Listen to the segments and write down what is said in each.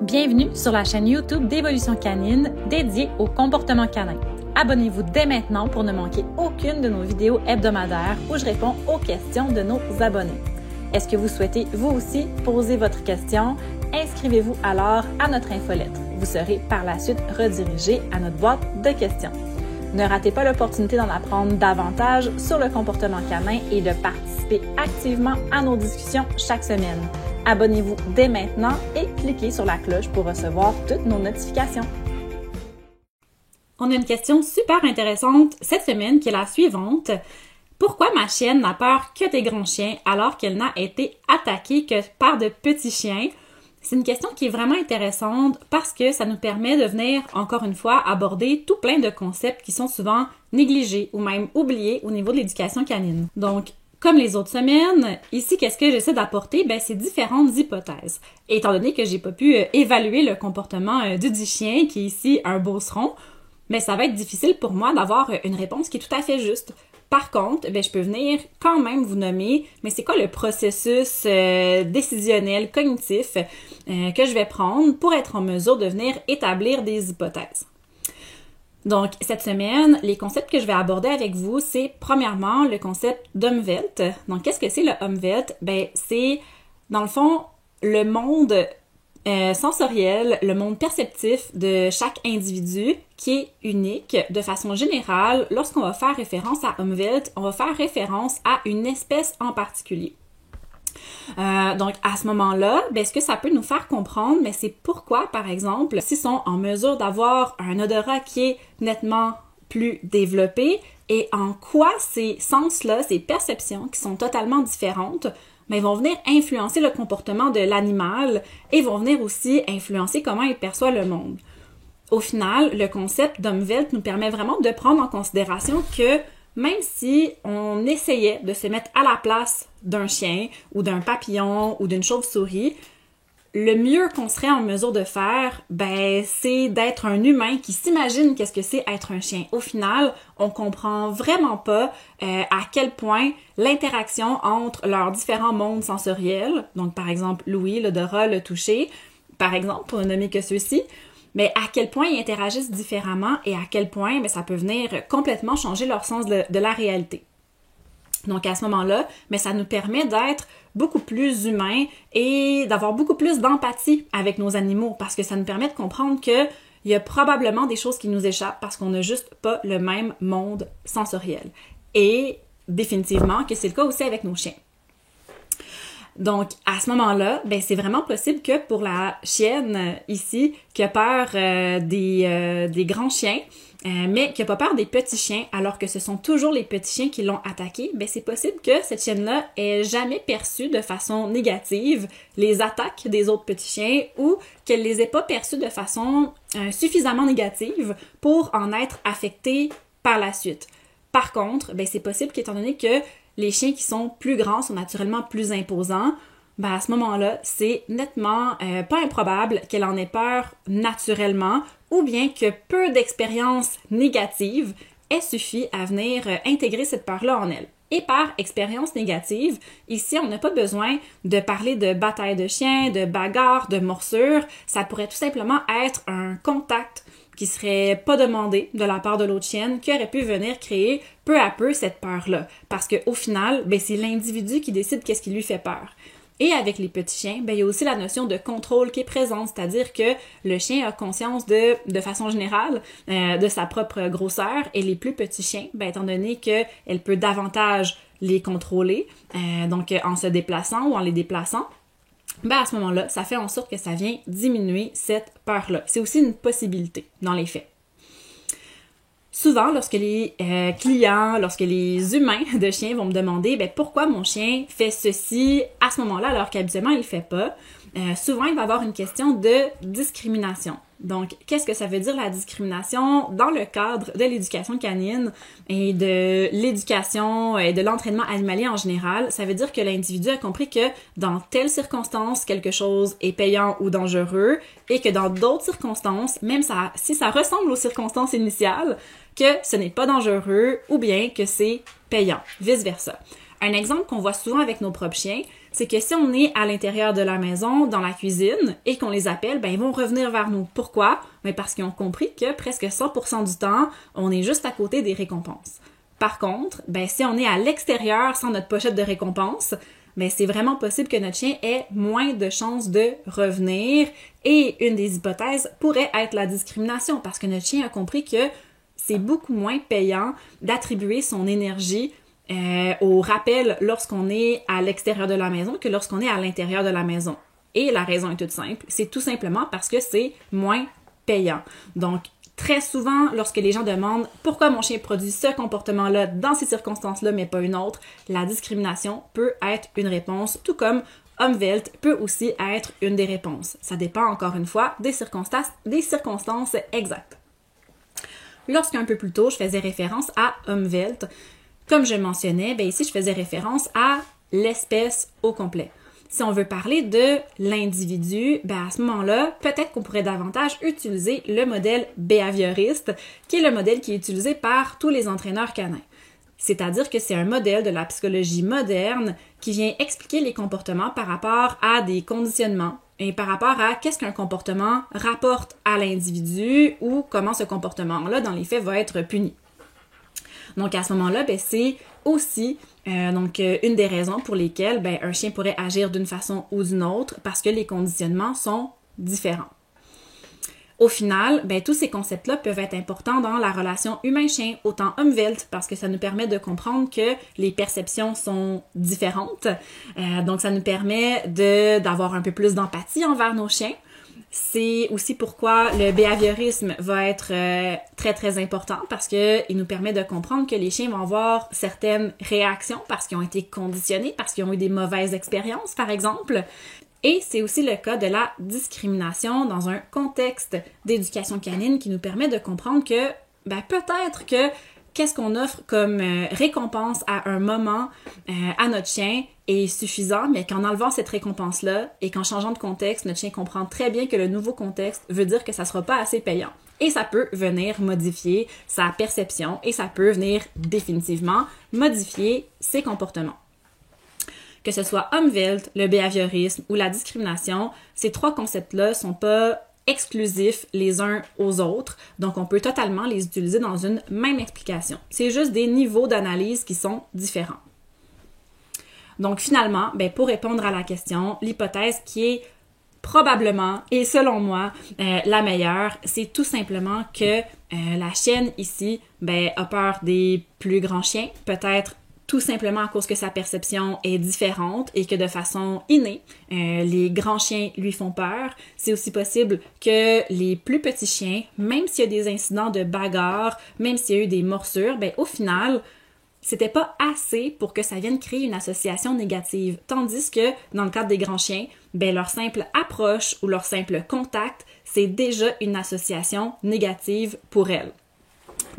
Bienvenue sur la chaîne YouTube d'Évolution Canine dédiée au comportement canin. Abonnez-vous dès maintenant pour ne manquer aucune de nos vidéos hebdomadaires où je réponds aux questions de nos abonnés. Est-ce que vous souhaitez vous aussi poser votre question? Inscrivez-vous alors à notre infolettre. Vous serez par la suite redirigé à notre boîte de questions. Ne ratez pas l'opportunité d'en apprendre davantage sur le comportement canin et de participer activement à nos discussions chaque semaine. Abonnez-vous dès maintenant et cliquez sur la cloche pour recevoir toutes nos notifications. On a une question super intéressante cette semaine qui est la suivante. Pourquoi ma chienne n'a peur que des grands chiens alors qu'elle n'a été attaquée que par de petits chiens? C'est une question qui est vraiment intéressante parce que ça nous permet de venir, encore une fois, aborder tout plein de concepts qui sont souvent négligés ou même oubliés au niveau de l'éducation canine. Donc, comme les autres semaines, ici, qu'est-ce que j'essaie d'apporter? C'est différentes hypothèses. Et étant donné que j'ai pas pu évaluer le comportement du chien, qui est ici un beauceron, mais ça va être difficile pour moi d'avoir une réponse qui est tout à fait juste. Par contre, je peux venir quand même vous nommer, mais c'est quoi le processus décisionnel, cognitif que je vais prendre pour être en mesure de venir établir des hypothèses. Donc, cette semaine, les concepts que je vais aborder avec vous, c'est premièrement le concept d'Umwelt. Donc, qu'est-ce que c'est le Umwelt? C'est, dans le fond, le monde sensoriel, le monde perceptif de chaque individu qui est unique. De façon générale, lorsqu'on va faire référence à Umwelt, on va faire référence à une espèce en particulier. Donc, à ce moment-là, ce que ça peut nous faire comprendre, c'est pourquoi, par exemple, s'ils sont en mesure d'avoir un odorat qui est nettement plus développé et en quoi ces sens-là, ces perceptions qui sont totalement différentes, vont venir influencer le comportement de l'animal et vont venir aussi influencer comment il perçoit le monde. Au final, le concept d'Umwelt nous permet vraiment de prendre en considération que même si on essayait de se mettre à la place d'un chien ou d'un papillon ou d'une chauve-souris, le mieux qu'on serait en mesure de faire, c'est d'être un humain qui s'imagine qu'est-ce que c'est être un chien. Au final, on comprend vraiment pas à quel point l'interaction entre leurs différents mondes sensoriels, donc par exemple l'ouïe, l'odorat, le toucher, par exemple, pour ne nommer que ceux-ci, mais à quel point ils interagissent différemment et à quel point ça peut venir complètement changer leur sens de la réalité. Donc à ce moment-là, ça nous permet d'être beaucoup plus humains et d'avoir beaucoup plus d'empathie avec nos animaux parce que ça nous permet de comprendre qu'il y a probablement des choses qui nous échappent parce qu'on n'a juste pas le même monde sensoriel. Et définitivement que c'est le cas aussi avec nos chiens. Donc, à ce moment-là, c'est vraiment possible que pour la chienne ici, qui a peur des grands chiens, mais qui n'a pas peur des petits chiens, alors que ce sont toujours les petits chiens qui l'ont attaqué, c'est possible que cette chienne-là ait jamais perçu de façon négative les attaques des autres petits chiens ou qu'elle les ait pas perçues de façon suffisamment négative pour en être affectée par la suite. Par contre, c'est possible qu'étant donné que les chiens qui sont plus grands sont naturellement plus imposants, à ce moment-là, c'est nettement pas improbable qu'elle en ait peur naturellement ou bien que peu d'expériences négatives aient suffi à venir intégrer cette peur-là en elle. Et par expérience négative, ici, on n'a pas besoin de parler de bataille de chiens, de bagarre, de morsure. Ça pourrait tout simplement être un contact qui serait pas demandé de la part de l'autre chienne, qui aurait pu venir créer peu à peu cette peur-là. Parce qu'au final, c'est l'individu qui décide qu'est-ce qui lui fait peur. Et avec les petits chiens, il y a aussi la notion de contrôle qui est présente, c'est-à-dire que le chien a conscience de façon générale de sa propre grosseur et les plus petits chiens, étant donné qu'elle peut davantage les contrôler, donc en se déplaçant ou en les déplaçant, à ce moment-là, ça fait en sorte que ça vient diminuer cette peur-là. C'est aussi une possibilité dans les faits. Souvent, lorsque les clients, lorsque les humains de chiens vont me demander pourquoi mon chien fait ceci à ce moment-là alors qu'habituellement il ne le fait pas, souvent il va y avoir une question de discrimination. Donc, qu'est-ce que ça veut dire la discrimination dans le cadre de l'éducation canine et de l'éducation et de l'entraînement animalier en général? Ça veut dire que l'individu a compris que dans telle circonstance, quelque chose est payant ou dangereux et que dans d'autres circonstances, même si ça ressemble aux circonstances initiales, que ce n'est pas dangereux ou bien que c'est payant, vice-versa. Un exemple qu'on voit souvent avec nos propres chiens, c'est que si on est à l'intérieur de la maison, dans la cuisine, et qu'on les appelle, ben ils vont revenir vers nous. Pourquoi? Ben parce qu'ils ont compris que presque 100% du temps, on est juste à côté des récompenses. Par contre, ben si on est à l'extérieur sans notre pochette de récompenses, ben c'est vraiment possible que notre chien ait moins de chances de revenir. Et une des hypothèses pourrait être la discrimination, parce que notre chien a compris que c'est beaucoup moins payant d'attribuer son énergie au rappel lorsqu'on est à l'extérieur de la maison que lorsqu'on est à l'intérieur de la maison. Et la raison est toute simple, c'est tout simplement parce que c'est moins payant. Donc, très souvent, lorsque les gens demandent pourquoi mon chien produit ce comportement-là dans ces circonstances-là, mais pas une autre, la discrimination peut être une réponse, tout comme Umwelt peut aussi être une des réponses. Ça dépend encore une fois des circonstances exactes. Lorsqu'un peu plus tôt, je faisais référence à Umwelt, comme je le mentionnais, bien ici, je faisais référence à l'espèce au complet. Si on veut parler de l'individu, ben à ce moment-là, peut-être qu'on pourrait davantage utiliser le modèle behavioriste, qui est le modèle qui est utilisé par tous les entraîneurs canins. C'est-à-dire que c'est un modèle de la psychologie moderne qui vient expliquer les comportements par rapport à des conditionnements et par rapport à qu'est-ce qu'un comportement rapporte à l'individu ou comment ce comportement-là, dans les faits, va être puni. Donc, à ce moment-là, ben, c'est aussi une des raisons pour lesquelles ben, un chien pourrait agir d'une façon ou d'une autre parce que les conditionnements sont différents. Au final, ben, tous ces concepts-là peuvent être importants dans la relation humain-chien, autant Umwelt, parce que ça nous permet de comprendre que les perceptions sont différentes. Donc, ça nous permet d'avoir un peu plus d'empathie envers nos chiens. C'est aussi pourquoi le behaviorisme va être très, très important parce qu'il nous permet de comprendre que les chiens vont avoir certaines réactions parce qu'ils ont été conditionnés, parce qu'ils ont eu des mauvaises expériences, par exemple. Et c'est aussi le cas de la discrimination dans un contexte d'éducation canine qui nous permet de comprendre que ben, peut-être que qu'est-ce qu'on offre comme récompense à un moment à notre chien est suffisant, mais qu'en enlevant cette récompense-là et qu'en changeant de contexte, notre chien comprend très bien que le nouveau contexte veut dire que ça sera pas assez payant. Et ça peut venir modifier sa perception et ça peut venir définitivement modifier ses comportements. Que ce soit Umwelt, le behaviorisme ou la discrimination, ces trois concepts-là sont pas exclusifs les uns aux autres, donc on peut totalement les utiliser dans une même explication. C'est juste des niveaux d'analyse qui sont différents. Donc finalement, ben, pour répondre à la question, l'hypothèse qui est probablement, et selon moi, la meilleure, c'est tout simplement que la chienne ici ben, a peur des plus grands chiens, peut-être tout simplement à cause que sa perception est différente et que de façon innée, les grands chiens lui font peur. C'est aussi possible que les plus petits chiens, même s'il y a des incidents de bagarre, même s'il y a eu des morsures, ben au final, c'était pas assez pour que ça vienne créer une association négative. Tandis que dans le cadre des grands chiens, ben leur simple approche ou leur simple contact, c'est déjà une association négative pour elles.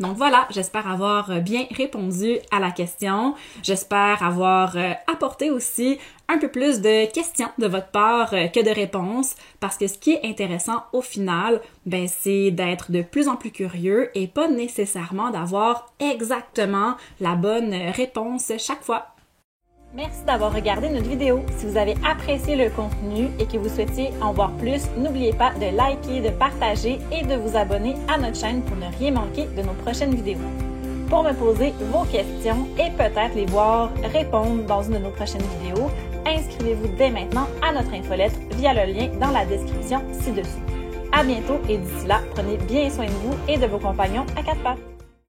Donc voilà, j'espère avoir bien répondu à la question. J'espère avoir apporté aussi un peu plus de questions de votre part que de réponses, parce que ce qui est intéressant au final, ben c'est d'être de plus en plus curieux et pas nécessairement d'avoir exactement la bonne réponse chaque fois. Merci d'avoir regardé notre vidéo. Si vous avez apprécié le contenu et que vous souhaitiez en voir plus, n'oubliez pas de liker, de partager et de vous abonner à notre chaîne pour ne rien manquer de nos prochaines vidéos. Pour me poser vos questions et peut-être les voir répondre dans une de nos prochaines vidéos, inscrivez-vous dès maintenant à notre infolettre via le lien dans la description ci-dessous. À bientôt et d'ici là, prenez bien soin de vous et de vos compagnons à quatre pattes.